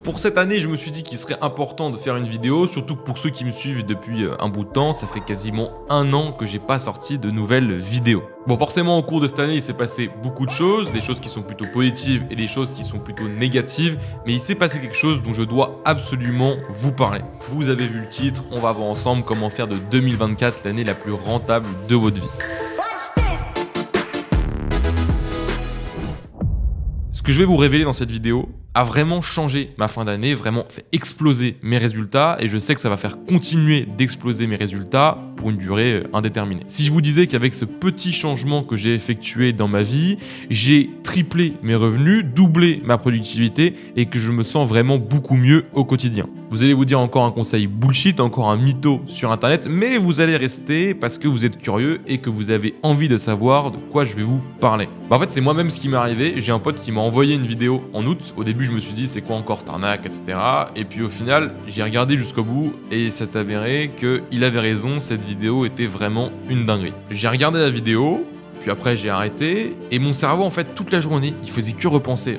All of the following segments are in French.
Pour cette année, je me suis dit qu'il serait important de faire une vidéo, surtout que pour ceux qui me suivent depuis un bout de temps, ça fait quasiment 1 an que j'ai pas sorti de nouvelles vidéos. Bon, forcément, au cours de cette année, il s'est passé beaucoup de choses, des choses qui sont plutôt positives et des choses qui sont plutôt négatives, mais il s'est passé quelque chose dont je dois absolument vous parler. Vous avez vu le titre, on va voir ensemble comment faire de 2024 l'année la plus rentable de votre vie. Ce que je vais vous révéler dans cette vidéo a vraiment changé ma fin d'année, vraiment fait exploser mes résultats et je sais que ça va faire continuer d'exploser mes résultats pour une durée indéterminée. Si je vous disais qu'avec ce petit changement que j'ai effectué dans ma vie, j'ai triplé mes revenus, doublé ma productivité et que je me sens vraiment beaucoup mieux au quotidien. Vous allez vous dire encore un conseil bullshit, encore un mytho sur internet, mais vous allez rester parce que vous êtes curieux et que vous avez envie de savoir de quoi je vais vous parler. En fait, c'est moi-même ce qui m'est arrivé. J'ai un pote qui m'a envoyé une vidéo en août. Au début, je me suis dit c'est quoi encore cette arnaque, etc. Et puis au final, j'ai regardé jusqu'au bout et c'est avéré qu'il avait raison, cette vidéo était vraiment une dinguerie. J'ai regardé la vidéo, puis après j'ai arrêté et mon cerveau en fait toute la journée il faisait que repenser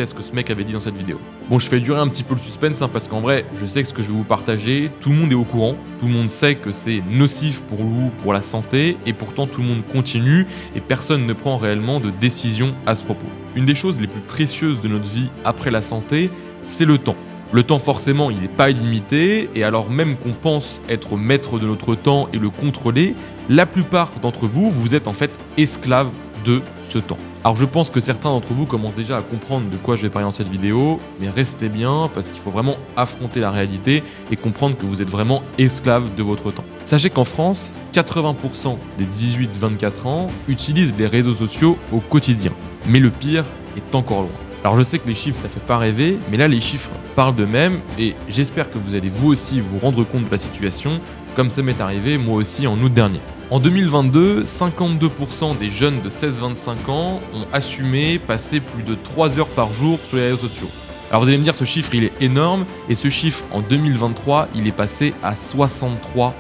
à ce que ce mec avait dit dans cette vidéo. Bon, je fais durer un petit peu le suspense parce qu'en vrai je sais que ce que je vais vous partager, tout le monde est au courant, tout le monde sait que c'est nocif pour vous, pour la santé et pourtant tout le monde continue et personne ne prend réellement de décision à ce propos. Une des choses les plus précieuses de notre vie après la santé, c'est le temps. Le temps forcément il n'est pas illimité et alors même qu'on pense être maître de notre temps et le contrôler, la plupart d'entre vous, vous êtes en fait esclaves de ce temps. Alors je pense que certains d'entre vous commencent déjà à comprendre de quoi je vais parler dans cette vidéo, mais restez bien parce qu'il faut vraiment affronter la réalité et comprendre que vous êtes vraiment esclaves de votre temps. Sachez qu'en France, 80% des 18-24 ans utilisent les réseaux sociaux au quotidien. Mais le pire est encore loin. Alors je sais que les chiffres ça fait pas rêver, mais là les chiffres parlent d'eux-mêmes et j'espère que vous allez vous aussi vous rendre compte de la situation, comme ça m'est arrivé moi aussi en août dernier. En 2022, 52% des jeunes de 16-25 ans ont assumé passer plus de 3 heures par jour sur les réseaux sociaux. Alors vous allez me dire ce chiffre il est énorme et ce chiffre en 2023 il est passé à 63%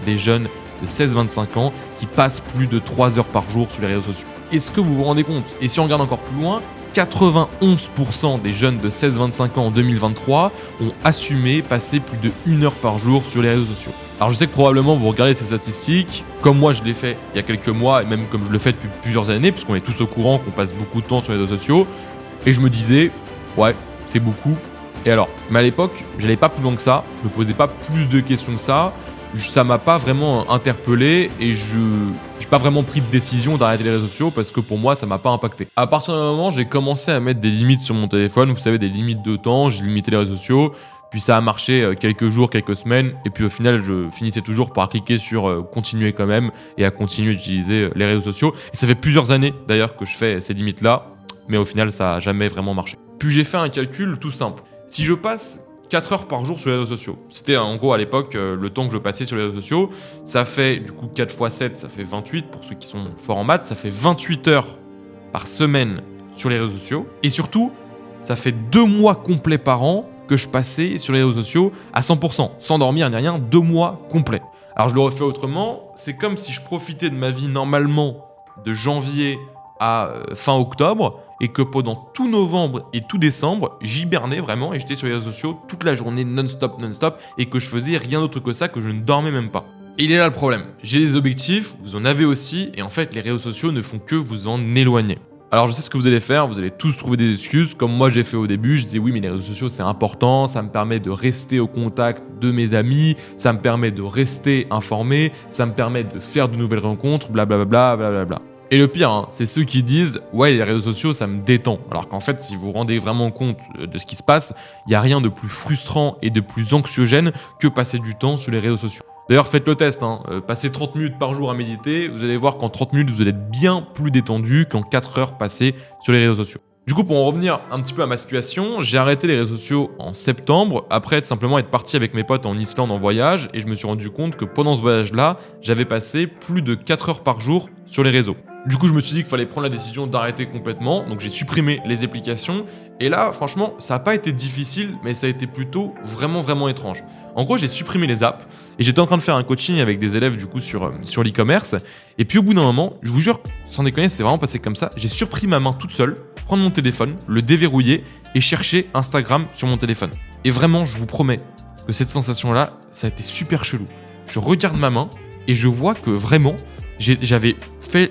des jeunes de 16-25 ans qui passent plus de 3 heures par jour sur les réseaux sociaux. Est-ce que vous vous rendez compte? Et si on regarde encore plus loin, 91% des jeunes de 16-25 ans en 2023 ont assumé passer plus de 1 heure par jour sur les réseaux sociaux. Alors je sais que probablement vous regardez ces statistiques, comme moi je l'ai fait il y a quelques mois et même comme je le fais depuis plusieurs années, puisqu'on est tous au courant qu'on passe beaucoup de temps sur les réseaux sociaux, et je me disais, ouais, c'est beaucoup. Et alors, mais à l'époque, j'allais pas plus loin que ça, je me posais pas plus de questions que ça m'a pas vraiment interpellé et j'ai pas vraiment pris de décision d'arrêter les réseaux sociaux parce que pour moi ça m'a pas impacté. À partir d'un moment, j'ai commencé à mettre des limites sur mon téléphone, vous savez, des limites de temps, j'ai limité les réseaux sociaux, puis ça a marché quelques jours, quelques semaines et puis au final je finissais toujours par cliquer sur continuer quand même et à continuer d'utiliser les réseaux sociaux. Et ça fait plusieurs années d'ailleurs que je fais ces limites là, mais au final ça a jamais vraiment marché. Puis j'ai fait un calcul tout simple. Si je passe 4 heures par jour sur les réseaux sociaux. C'était en gros à l'époque le temps que je passais sur les réseaux sociaux. Ça fait du coup 4 x 7, ça fait 28 pour ceux qui sont forts en maths. Ça fait 28 heures par semaine sur les réseaux sociaux. Et surtout, ça fait 2 mois complets par an que je passais sur les réseaux sociaux à 100%, sans dormir ni rien, 2 mois complets. Alors je le refais autrement, c'est comme si je profitais de ma vie normalement de janvier à fin octobre et que pendant tout novembre et tout décembre, j'hibernais vraiment et j'étais sur les réseaux sociaux toute la journée non-stop et que je faisais rien d'autre que ça, que je ne dormais même pas. Et il est là le problème. J'ai des objectifs, vous en avez aussi et en fait les réseaux sociaux ne font que vous en éloigner. Alors je sais ce que vous allez faire, vous allez tous trouver des excuses comme moi j'ai fait au début, je dis oui mais les réseaux sociaux c'est important, ça me permet de rester au contact de mes amis, ça me permet de rester informé, ça me permet de faire de nouvelles rencontres, blablabla, blablabla. Et le pire, c'est ceux qui disent « Ouais, les réseaux sociaux, ça me détend ». Alors qu'en fait, si vous vous rendez vraiment compte de ce qui se passe, il n'y a rien de plus frustrant et de plus anxiogène que passer du temps sur les réseaux sociaux. D'ailleurs, faites le test, passez 30 minutes par jour à méditer, vous allez voir qu'en 30 minutes, vous allez être bien plus détendu qu'en 4 heures passées sur les réseaux sociaux. Du coup, pour en revenir un petit peu à ma situation, j'ai arrêté les réseaux sociaux en septembre, après simplement être parti avec mes potes en Islande en voyage, et je me suis rendu compte que pendant ce voyage-là, j'avais passé plus de 4 heures par jour sur les réseaux. Du coup, je me suis dit qu'il fallait prendre la décision d'arrêter complètement, donc j'ai supprimé les applications. Et là, franchement, ça n'a pas été difficile, mais ça a été plutôt vraiment étrange. En gros, j'ai supprimé les apps et j'étais en train de faire un coaching avec des élèves du coup sur l'e-commerce. Et puis au bout d'un moment, je vous jure, sans déconner, c'est vraiment passé comme ça. J'ai surpris ma main toute seule, prendre mon téléphone, le déverrouiller et chercher Instagram sur mon téléphone. Et vraiment, je vous promets que cette sensation-là, ça a été super chelou. Je regarde ma main et je vois que vraiment, j'avais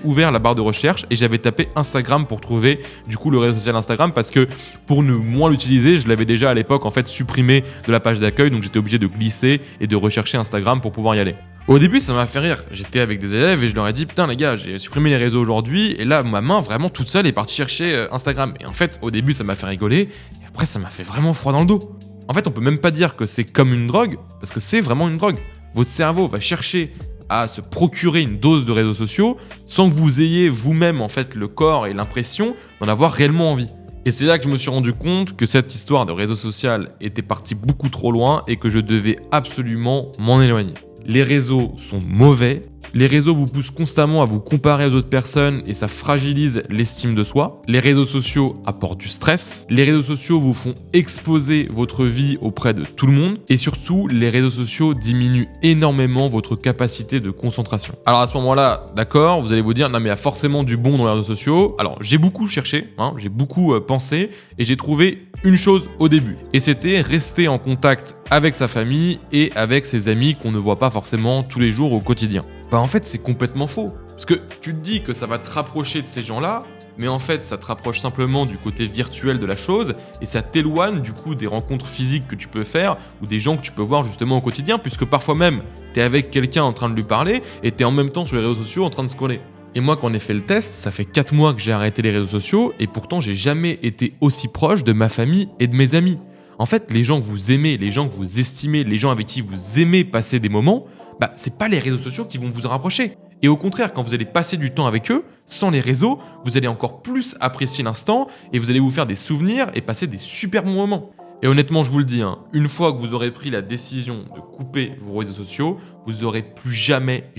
ouvert la barre de recherche et j'avais tapé Instagram pour trouver du coup le réseau social Instagram, parce que pour ne moins l'utiliser, je l'avais déjà à l'époque en fait supprimé de la page d'accueil, donc j'étais obligé de glisser et de rechercher Instagram pour pouvoir y aller. Au début, ça m'a fait rire. J'étais avec des élèves et je leur ai dit putain les gars, j'ai supprimé les réseaux aujourd'hui et là ma main vraiment toute seule est partie chercher Instagram. Et en fait, au début, ça m'a fait rigoler et après ça m'a fait vraiment froid dans le dos. En fait, on peut même pas dire que c'est comme une drogue, parce que c'est vraiment une drogue. Votre cerveau va chercher à se procurer une dose de réseaux sociaux sans que vous ayez vous-même en fait le corps et l'impression d'en avoir réellement envie. Et c'est là que je me suis rendu compte que cette histoire de réseau social était partie beaucoup trop loin et que je devais absolument m'en éloigner. Les réseaux sont mauvais. Les réseaux vous poussent constamment à vous comparer aux autres personnes et ça fragilise l'estime de soi. Les réseaux sociaux apportent du stress. Les réseaux sociaux vous font exposer votre vie auprès de tout le monde. Et surtout, les réseaux sociaux diminuent énormément votre capacité de concentration. Alors à ce moment-là, d'accord, vous allez vous dire, non mais il y a forcément du bon dans les réseaux sociaux. Alors j'ai beaucoup cherché, j'ai beaucoup pensé et j'ai trouvé une chose au début. Et c'était rester en contact avec sa famille et avec ses amis qu'on ne voit pas forcément tous les jours au quotidien. Bah en fait c'est complètement faux. Parce que tu te dis que ça va te rapprocher de ces gens-là, mais en fait ça te rapproche simplement du côté virtuel de la chose et ça t'éloigne du coup des rencontres physiques que tu peux faire ou des gens que tu peux voir justement au quotidien, puisque parfois même t'es avec quelqu'un en train de lui parler et t'es en même temps sur les réseaux sociaux en train de scroller. Et moi quand on a fait le test, ça fait 4 mois que j'ai arrêté les réseaux sociaux et pourtant j'ai jamais été aussi proche de ma famille et de mes amis. En fait, les gens que vous aimez, les gens que vous estimez, les gens avec qui vous aimez passer des moments, bah c'est pas les réseaux sociaux qui vont vous en rapprocher. Et au contraire, quand vous allez passer du temps avec eux, sans les réseaux, vous allez encore plus apprécier l'instant et vous allez vous faire des souvenirs et passer des super bons moments. Et honnêtement, je vous le dis, une fois que vous aurez pris la décision de couper vos réseaux sociaux, vous aurez plus jamais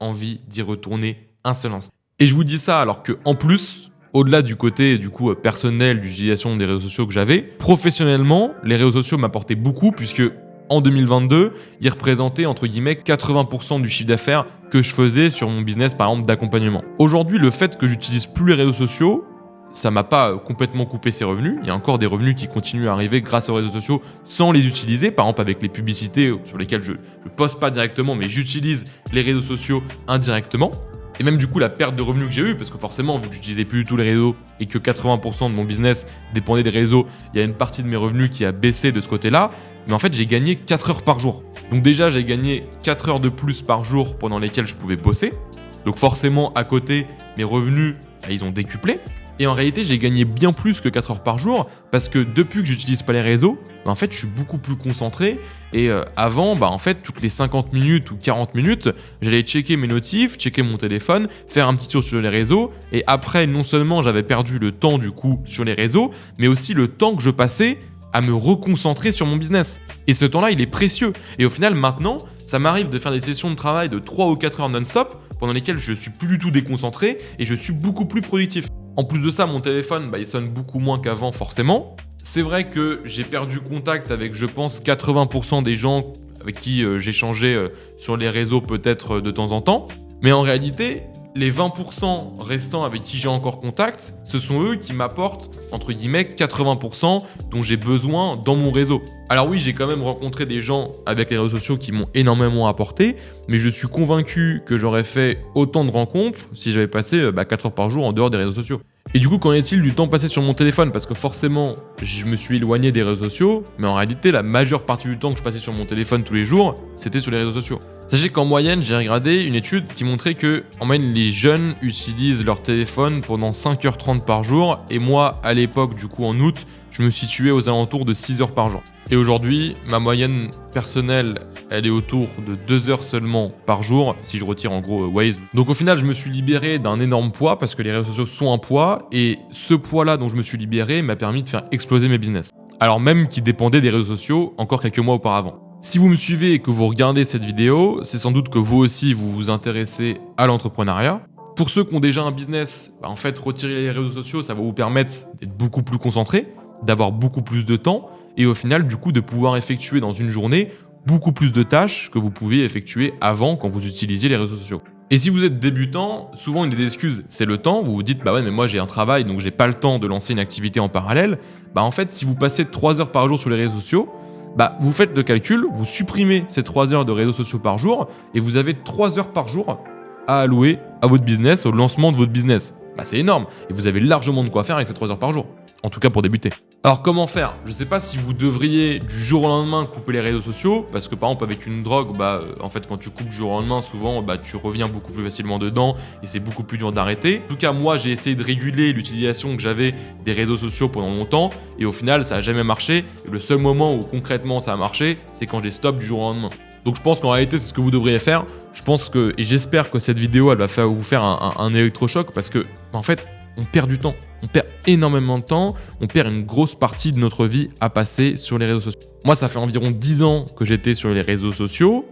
envie d'y retourner un seul instant. Et je vous dis ça alors que en plus, au-delà du côté du coup personnel d'utilisation des réseaux sociaux que j'avais, professionnellement, les réseaux sociaux m'apportaient beaucoup puisque en 2022, ils représentaient entre guillemets 80% du chiffre d'affaires que je faisais sur mon business par exemple d'accompagnement. Aujourd'hui, le fait que j'utilise plus les réseaux sociaux, ça m'a pas complètement coupé ces revenus. Il y a encore des revenus qui continuent à arriver grâce aux réseaux sociaux sans les utiliser, par exemple avec les publicités sur lesquelles je poste pas directement mais j'utilise les réseaux sociaux indirectement. Et même du coup la perte de revenus que j'ai eue, parce que forcément vu que j'utilisais plus du tout les réseaux et que 80% de mon business dépendait des réseaux, il y a une partie de mes revenus qui a baissé de ce côté-là. Mais en fait j'ai gagné 4 heures par jour. Donc déjà j'ai gagné 4 heures de plus par jour pendant lesquelles je pouvais bosser. Donc forcément à côté mes revenus ils ont décuplé. Et en réalité, j'ai gagné bien plus que 4 heures par jour parce que depuis que j'utilise pas les réseaux, en fait, je suis beaucoup plus concentré. Et avant, en fait, toutes les 50 minutes ou 40 minutes, j'allais checker mes notifs, checker mon téléphone, faire un petit tour sur les réseaux. Et après, non seulement j'avais perdu le temps du coup sur les réseaux, mais aussi le temps que je passais à me reconcentrer sur mon business. Et ce temps-là, il est précieux. Et au final, maintenant, ça m'arrive de faire des sessions de travail de 3 ou 4 heures non-stop pendant lesquelles je suis plus du tout déconcentré et je suis beaucoup plus productif. En plus de ça, mon téléphone, il sonne beaucoup moins qu'avant forcément. C'est vrai que j'ai perdu contact avec, je pense, 80% des gens avec qui j'échangeais sur les réseaux peut-être de temps en temps. Mais en réalité, les 20% restants avec qui j'ai encore contact, ce sont eux qui m'apportent, entre guillemets, 80% dont j'ai besoin dans mon réseau. Alors oui, j'ai quand même rencontré des gens avec les réseaux sociaux qui m'ont énormément apporté, mais je suis convaincu que j'aurais fait autant de rencontres si j'avais passé 4 heures par jour en dehors des réseaux sociaux. Et du coup, qu'en est-il du temps passé sur mon téléphone? Parce que forcément, je me suis éloigné des réseaux sociaux, mais en réalité, la majeure partie du temps que je passais sur mon téléphone tous les jours, c'était sur les réseaux sociaux. Sachez qu'en moyenne, j'ai regardé une étude qui montrait que en moyenne, les jeunes utilisent leur téléphone pendant 5h30 par jour, et moi, à l'époque, du coup en août, je me situais aux alentours de 6 heures par jour. Et aujourd'hui, ma moyenne personnelle, elle est autour de 2 heures seulement par jour, si je retire en gros Waze. Donc au final, je me suis libéré d'un énorme poids, parce que les réseaux sociaux sont un poids, et ce poids-là dont je me suis libéré m'a permis de faire exploser mes business. Alors même qu'ils dépendaient des réseaux sociaux encore quelques mois auparavant. Si vous me suivez et que vous regardez cette vidéo, c'est sans doute que vous aussi vous vous intéressez à l'entrepreneuriat. Pour ceux qui ont déjà un business, en fait, retirer les réseaux sociaux, ça va vous permettre d'être beaucoup plus concentré, d'avoir beaucoup plus de temps et au final, du coup, de pouvoir effectuer dans une journée beaucoup plus de tâches que vous pouviez effectuer avant quand vous utilisiez les réseaux sociaux. Et si vous êtes débutant, souvent une des excuses, c'est le temps. Vous vous dites, bah ouais, mais moi j'ai un travail, donc j'ai pas le temps de lancer une activité en parallèle. Bah en fait, si vous passez 3 heures par jour sur les réseaux sociaux, bah vous faites le calcul, vous supprimez ces 3 heures de réseaux sociaux par jour et vous avez 3 heures par jour à allouer à votre business, au lancement de votre business. Bah c'est énorme et vous avez largement de quoi faire avec ces 3 heures par jour. En tout cas pour débuter. Alors comment faire? Je sais pas si vous devriez du jour au lendemain couper les réseaux sociaux, parce que par exemple avec une drogue, en fait quand tu coupes du jour au lendemain, souvent tu reviens beaucoup plus facilement dedans et c'est beaucoup plus dur d'arrêter. En tout cas moi j'ai essayé de réguler l'utilisation que j'avais des réseaux sociaux pendant longtemps et au final ça a jamais marché. Et le seul moment où concrètement ça a marché, c'est quand j'ai stop du jour au lendemain. Donc je pense qu'en réalité c'est ce que vous devriez faire. Je pense que, et j'espère que cette vidéo elle va vous faire un électrochoc parce que en fait on perd du temps. On perd énormément de temps, on perd une grosse partie de notre vie à passer sur les réseaux sociaux. Moi, ça fait environ 10 ans que j'étais sur les réseaux sociaux.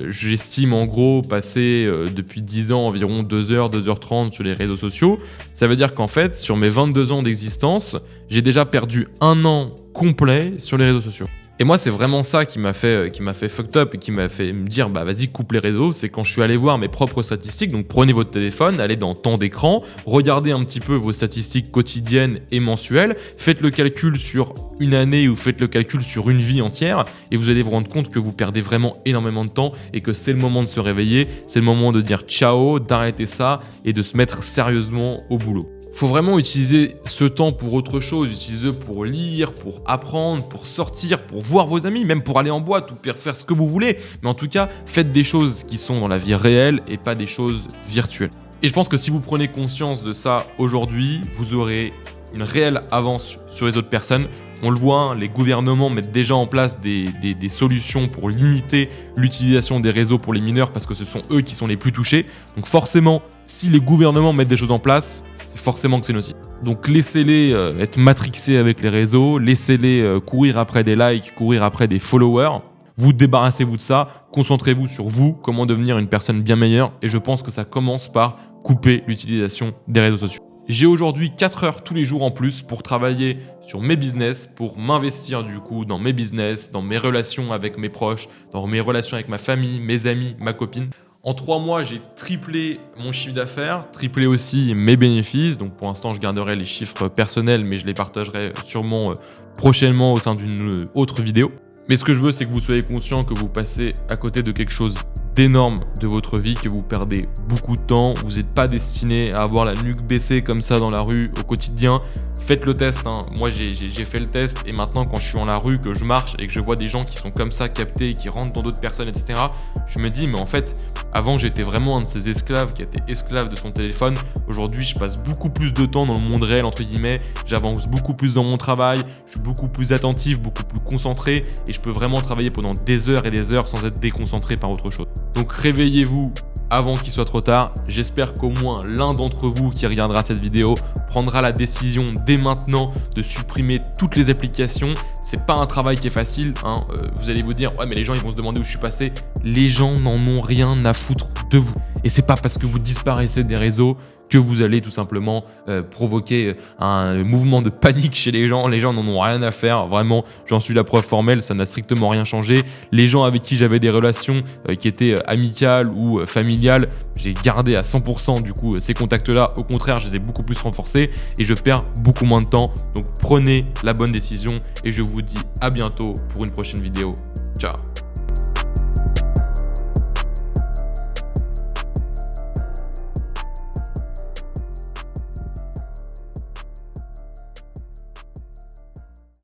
J'estime en gros passer depuis 10 ans environ 2h, 2h30 sur les réseaux sociaux. Ça veut dire qu'en fait, sur mes 22 ans d'existence, j'ai déjà perdu 1 an complet sur les réseaux sociaux. Et moi, c'est vraiment ça qui m'a fait fucked up et qui m'a fait me dire, bah vas-y, coupe les réseaux. C'est quand je suis allé voir mes propres statistiques. Donc prenez votre téléphone, allez dans temps d'écran, regardez un petit peu vos statistiques quotidiennes et mensuelles, faites le calcul sur une année ou faites le calcul sur une vie entière et vous allez vous rendre compte que vous perdez vraiment énormément de temps et que c'est le moment de se réveiller, c'est le moment de dire ciao, d'arrêter ça et de se mettre sérieusement au boulot. Faut vraiment utiliser ce temps pour autre chose, utiliser pour lire, pour apprendre, pour sortir, pour voir vos amis, même pour aller en boîte ou pour faire ce que vous voulez. Mais en tout cas, faites des choses qui sont dans la vie réelle et pas des choses virtuelles. Et je pense que si vous prenez conscience de ça aujourd'hui, vous aurez une réelle avance sur les autres personnes. On le voit, hein, les gouvernements mettent déjà en place des solutions pour limiter l'utilisation des réseaux pour les mineurs parce que ce sont eux qui sont les plus touchés. Donc forcément, si les gouvernements mettent des choses en place, c'est forcément que c'est nocif. Donc laissez-les être matrixés avec les réseaux, laissez-les courir après des likes, courir après des followers. Vous débarrassez-vous de ça, concentrez-vous sur vous, comment devenir une personne bien meilleure. Et je pense que ça commence par couper l'utilisation des réseaux sociaux. J'ai aujourd'hui 4 heures tous les jours en plus pour travailler sur mes business, pour m'investir du coup dans mes business, dans mes relations avec mes proches, dans mes relations avec ma famille, mes amis, ma copine. En 3 mois, j'ai triplé mon chiffre d'affaires, triplé aussi mes bénéfices. Donc pour l'instant, je garderai les chiffres personnels, mais je les partagerai sûrement prochainement au sein d'une autre vidéo. Mais ce que je veux, c'est que vous soyez conscient que vous passez à côté de quelque chose d'énorme de votre vie, que vous perdez beaucoup de temps. Vous n'êtes pas destiné à avoir la nuque baissée comme ça dans la rue au quotidien. Faites le test, hein. Moi j'ai fait le test et maintenant quand je suis dans la rue, que je marche et que je vois des gens qui sont comme ça captés, qui rentrent dans d'autres personnes, etc. Je me dis mais en fait, avant j'étais vraiment un de ces esclaves qui était esclave de son téléphone. Aujourd'hui je passe beaucoup plus de temps dans le monde réel entre guillemets, j'avance beaucoup plus dans mon travail, je suis beaucoup plus attentif, beaucoup plus concentré et je peux vraiment travailler pendant des heures et des heures sans être déconcentré par autre chose. Donc réveillez-vous avant qu'il soit trop tard. J'espère qu'au moins l'un d'entre vous qui regardera cette vidéo prendra la décision dès maintenant de supprimer toutes les applications. C'est pas un travail qui est facile, hein. Vous allez vous dire, ouais mais les gens ils vont se demander où je suis passé. Les gens n'en ont rien à foutre de vous. Et c'est pas parce que vous disparaissez des réseaux que vous allez tout simplement provoquer un mouvement de panique chez les gens. Les gens n'en ont rien à faire, vraiment, j'en suis la preuve formelle, ça n'a strictement rien changé. Les gens avec qui j'avais des relations qui étaient amicales ou familiales, j'ai gardé à 100% du coup ces contacts-là. Au contraire, je les ai beaucoup plus renforcés et je perds beaucoup moins de temps. Donc prenez la bonne décision et je vous dis à bientôt pour une prochaine vidéo. Ciao.